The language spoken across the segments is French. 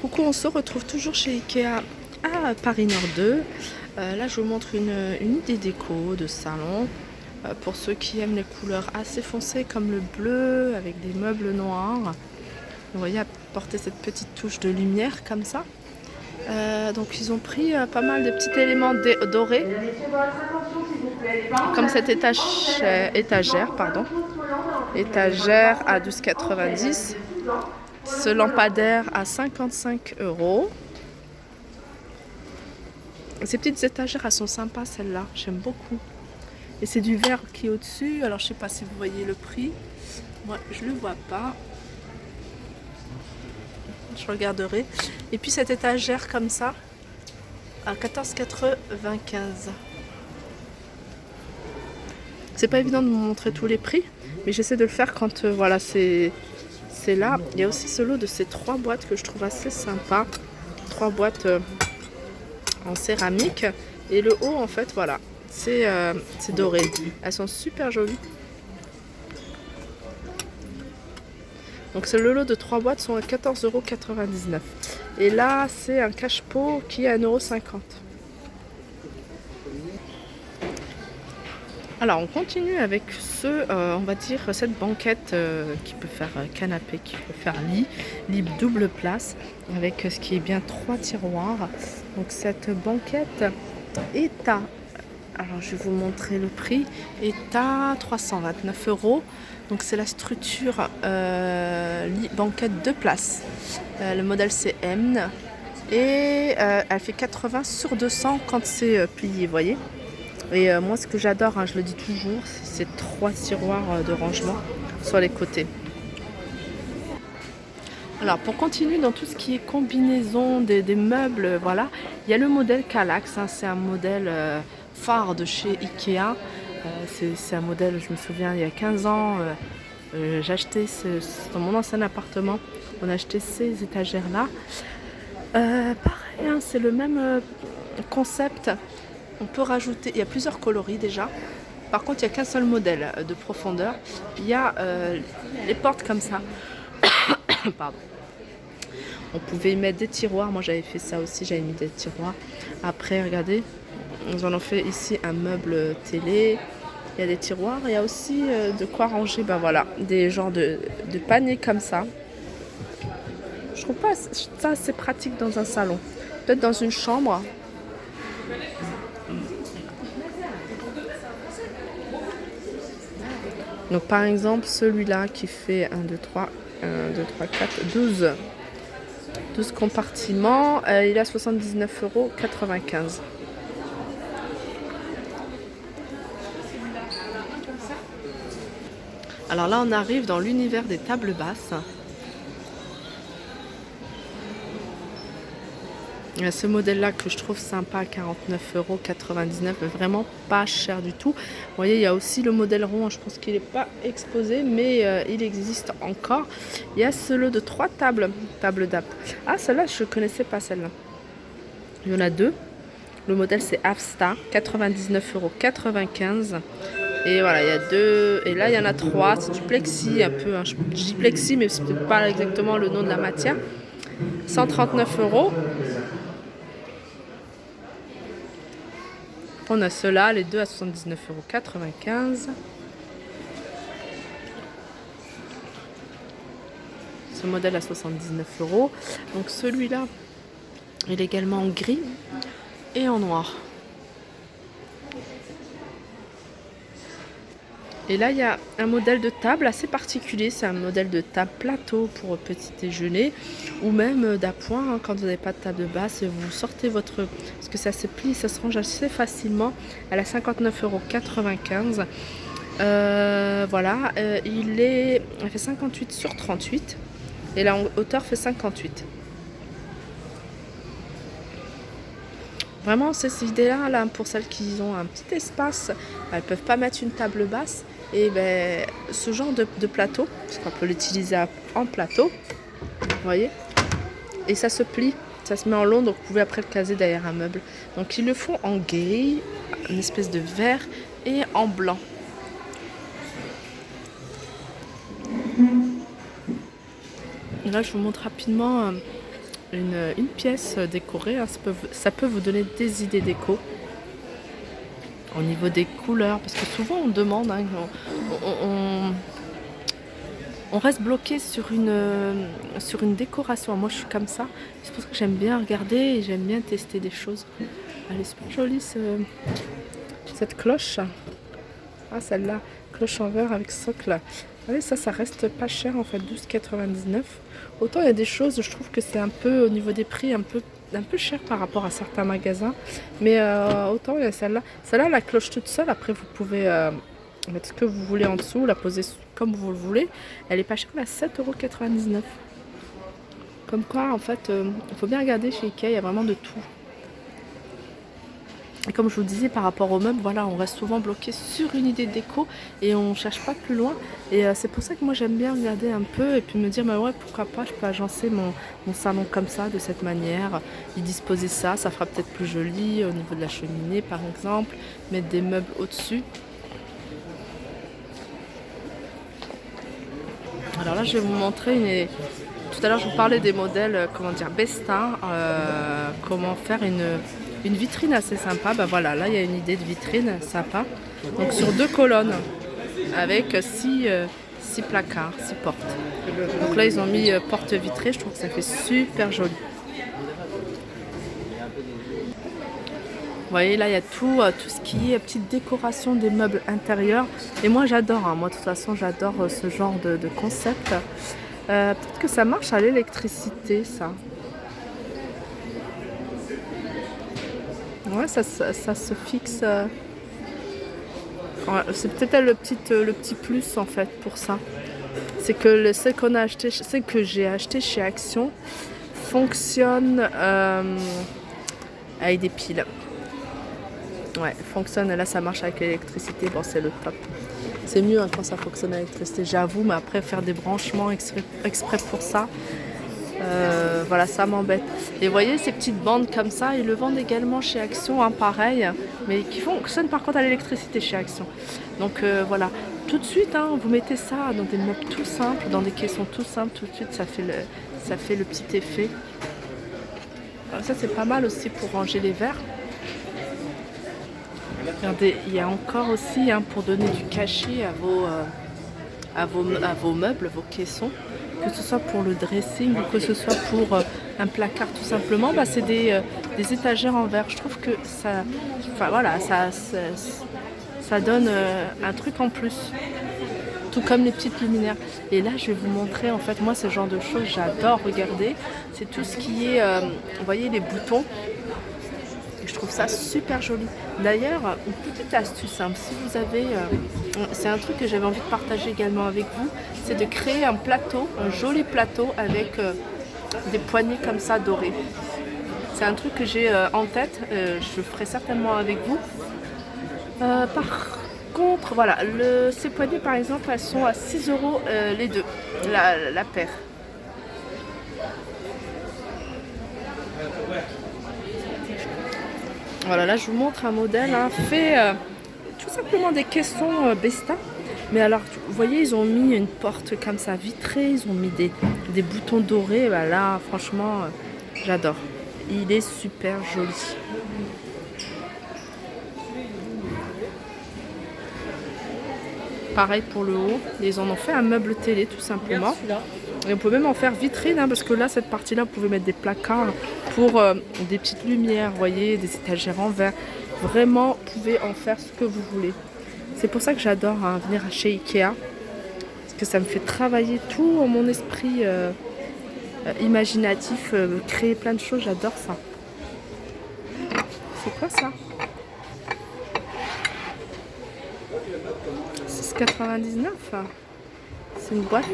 Coucou, on se retrouve toujours chez Ikea à Paris Nord 2. Là, je vous montre une idée déco de salon pour ceux qui aiment les couleurs assez foncées comme le bleu avec des meubles noirs. Vous voyez, apporter cette petite touche de lumière comme ça. Donc, ils ont pris pas mal de petits éléments dorés, comme cette étagère, étagère à 12,90 €. Ce lampadaire à 55 €. Ces petites étagères, elles sont sympas, celles-là. J'aime beaucoup. Et c'est du verre qui est au-dessus. Alors, je sais pas si vous voyez le prix. Moi, je le vois pas. Je regarderai. Et puis, cette étagère comme ça, à 14,95 €. C'est pas évident de vous montrer tous les prix, mais j'essaie de le faire quand voilà, c'est là. Il y a aussi ce lot de ces 3 boîtes que je trouve assez sympa. 3 boîtes en céramique. Et le haut, en fait, voilà, c'est doré. Elles sont super jolies. Donc le lot de 3 boîtes sont à 14,99 €. Et là, c'est un cache-pot qui est à 1,50 €. Alors on continue avec on va dire cette banquette qui peut faire canapé, qui peut faire lit double place, avec ce qui est bien 3 tiroirs. Donc cette banquette est à, alors je vais vous montrer le prix, est à 329 €. Donc c'est la structure lit banquette 2 places. Le modèle c'est M et elle fait 80 sur 200 quand c'est plié, vous voyez. Et moi, ce que j'adore, je le dis toujours, c'est ces 3 tiroirs de rangement sur les côtés. Alors, pour continuer dans tout ce qui est combinaison des meubles, voilà, il y a le modèle Kallax. C'est un modèle phare de chez Ikea. C'est un modèle, je me souviens, il y a 15 ans, j'ai acheté dans mon ancien appartement, on a acheté ces étagères-là. Pareil, c'est le même concept. On peut rajouter, il y a plusieurs coloris déjà. Par contre, il n'y a qu'un seul modèle de profondeur. Il y a les portes comme ça. Pardon. On pouvait y mettre des tiroirs. Moi, j'avais fait ça aussi. J'avais mis des tiroirs. Après, regardez, nous en avons fait ici un meuble télé. Il y a des tiroirs. Il y a aussi de quoi ranger. Ben voilà, des genres de paniers comme ça. Je trouve pas ça assez pratique dans un salon. Peut-être dans une chambre. Donc par exemple celui-là qui fait 1, 2, 3, 4, 12 compartiments, il est à 79,95 €. Alors là on arrive dans l'univers des tables basses. Il y a ce modèle-là que je trouve sympa à 49,99 €, vraiment pas cher du tout. Vous voyez, il y a aussi le modèle rond, je pense qu'il n'est pas exposé, mais il existe encore. Il y a ce lot de 3 tables d'app. Ah, celle-là, je ne connaissais pas celle-là. Il y en a 2. Le modèle, c'est Avsta, 99,95 €. Et voilà, il y a 2. Et là, il y en a 3. C'est du plexi, un peu. Je dis plexi, mais c'est peut-être pas exactement le nom de la matière. 139 €. On a ceux-là, les deux à 79,95 €. Ce modèle à 79 €. Donc celui-là, il est également en gris et en noir. Et là, il y a un modèle de table assez particulier. C'est un modèle de table plateau pour petit déjeuner ou même d'appoint. Quand vous n'avez pas de table basse, vous sortez votre... Parce que ça se plie, ça se range assez facilement. Elle a 59,95 €. Voilà, elle fait 58 sur 38 et la hauteur fait 58. Vraiment, c'est cette idée-là, là, pour celles qui ont un petit espace, elles ne peuvent pas mettre une table basse. Et ben, ce genre de plateau, parce qu'on peut l'utiliser en plateau, vous voyez, et ça se plie, ça se met en long, donc vous pouvez après le caser derrière un meuble. Donc ils le font en gris, une espèce de vert et en blanc. Et là, je vous montre rapidement une pièce décorée, hein. Ça peut vous donner des idées déco au niveau des couleurs, parce que souvent on demande, hein, on reste bloqué sur une décoration. Moi je suis comme ça, c'est pour ça que j'aime bien regarder et j'aime bien tester des choses. Elle est super jolie cette cloche. Ah, celle-là, cloche en verre avec socle. Allez, ça reste pas cher en fait, 12,99. Autant il y a des choses, je trouve que c'est un peu au niveau des prix un peu cher par rapport à certains magasins. Mais autant il y a celle-là. Celle-là, la cloche toute seule, après vous pouvez mettre ce que vous voulez en dessous, la poser comme vous le voulez. Elle est pas chère, elle est à 7,99 €. Comme quoi, en fait, il faut bien regarder chez Ikea, il y a vraiment de tout. Et comme je vous disais par rapport aux meubles, voilà, on reste souvent bloqué sur une idée de déco et on cherche pas plus loin. Et c'est pour ça que moi j'aime bien regarder un peu et puis me dire, bah ouais, pourquoi pas, je peux agencer mon salon comme ça, de cette manière, y disposer ça fera peut-être plus joli au niveau de la cheminée par exemple, mettre des meubles au-dessus. Alors là je vais vous montrer tout à l'heure je vous parlais des modèles, comment dire, Besta, comment faire une vitrine assez sympa. Ben voilà, là il y a une idée de vitrine sympa. Donc sur 2 colonnes avec 6 placards, 6 portes. Donc là ils ont mis porte vitrée, je trouve que ça fait super joli. Vous voyez là il y a tout ce qui est petite décoration des meubles intérieurs. Et moi j'adore, hein. Moi de toute façon j'adore ce genre de concept. Peut-être que ça marche à l'électricité ça. Ouais, ça se fixe. Ouais, c'est peut-être le petit plus en fait pour ça. C'est que celle que j'ai acheté chez Action fonctionne avec des piles. Ouais, fonctionne. Là, ça marche avec l'électricité. Bon, c'est le top. C'est mieux, hein, quand ça fonctionne avec l'électricité, j'avoue. Mais après, faire des branchements exprès pour ça. Voilà, ça m'embête. Et vous voyez ces petites bandes comme ça, ils le vendent également chez Action, hein, pareil, mais qui fonctionnent par contre à l'électricité chez Action. Donc voilà, tout de suite, hein, vous mettez ça dans des meubles tout simples, dans des caissons tout simples, tout de suite ça fait le petit effet. Alors ça c'est pas mal aussi pour ranger les verres. Regardez, il y a encore aussi, hein, pour donner du cachet à vos meubles, vos caissons. Que ce soit pour le dressing ou que ce soit pour un placard tout simplement, bah, c'est des étagères en verre. Je trouve que ça, enfin, voilà, ça donne un truc en plus, tout comme les petites luminaires. Et là je vais vous montrer, en fait moi ce genre de choses j'adore regarder, c'est tout ce qui est, vous voyez les boutons. Je trouve ça super joli. D'ailleurs, une petite astuce simple, si vous avez, c'est un truc que j'avais envie de partager également avec vous, c'est de créer un plateau, un joli plateau avec des poignées comme ça dorées. C'est un truc que j'ai en tête, je le ferai certainement avec vous. Par contre, voilà, ces poignées par exemple, elles sont à 6 € les deux, la paire. Voilà, là je vous montre un modèle, hein, fait tout simplement des caissons Besta. Mais alors, vous voyez, ils ont mis une porte comme ça vitrée, ils ont mis des boutons dorés. Bah là, franchement, j'adore. Il est super joli. Pareil pour le haut. Ils en ont fait un meuble télé tout simplement. Et on peut même en faire vitrine, hein, parce que là, cette partie-là, vous pouvez mettre des placards pour des petites lumières, vous voyez, des étagères en verre. Vraiment, vous pouvez en faire ce que vous voulez. C'est pour ça que j'adore, hein, venir chez Ikea. Parce que ça me fait travailler tout mon esprit imaginatif, créer plein de choses, j'adore ça. C'est quoi ça? 6,99 €. C'est une boîte.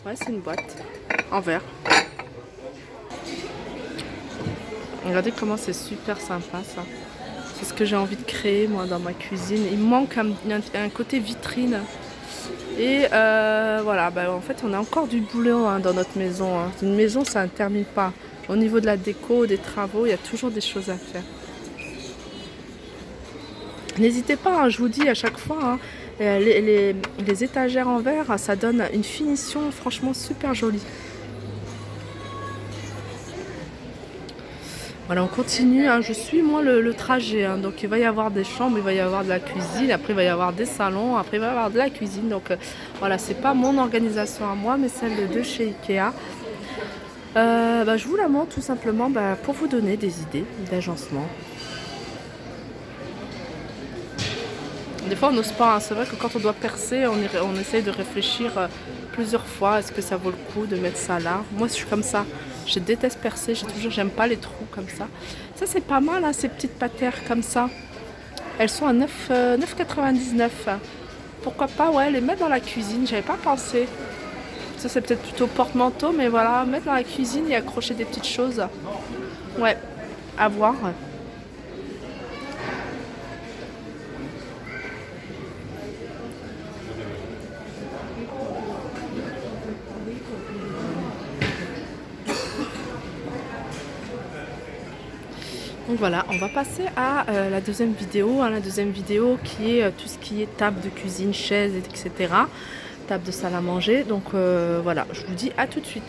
Ouais, c'est une boîte en verre. Regardez comment c'est super sympa ça. C'est ce que j'ai envie de créer moi dans ma cuisine. Il me manque un côté vitrine. Et voilà, bah, en fait on a encore du boulot, hein, dans notre maison, hein. Une maison ça ne termine pas. Au niveau de la déco, des travaux, il y a toujours des choses à faire. N'hésitez pas, hein, je vous dis à chaque fois, hein, les étagères en verre, ça donne une finition franchement super jolie. Voilà, on continue, hein. Je suis moi le trajet, hein. Donc il va y avoir des chambres, il va y avoir de la cuisine, après il va y avoir des salons, après il va y avoir de la cuisine. Donc voilà, c'est pas mon organisation à moi, mais celle de chez Ikea. Je vous la montre tout simplement pour vous donner des idées d'agencement. Des fois on n'ose pas, hein. C'est vrai que quand on doit percer, on essaye de réfléchir plusieurs fois, est-ce que ça vaut le coup de mettre ça là. Moi je suis comme ça, je déteste percer, j'aime pas les trous comme ça. Ça c'est pas mal, hein, ces petites patères comme ça. Elles sont à 9,99. Pourquoi pas, ouais, les mettre dans la cuisine, j'avais pas pensé. Ça c'est peut-être plutôt porte-manteau, mais voilà, mettre dans la cuisine et accrocher des petites choses. Ouais, à voir. Donc voilà, on va passer à la deuxième vidéo, hein, la deuxième vidéo qui est tout ce qui est table de cuisine, chaises, etc. Table de salle à manger. Donc voilà, je vous dis à tout de suite.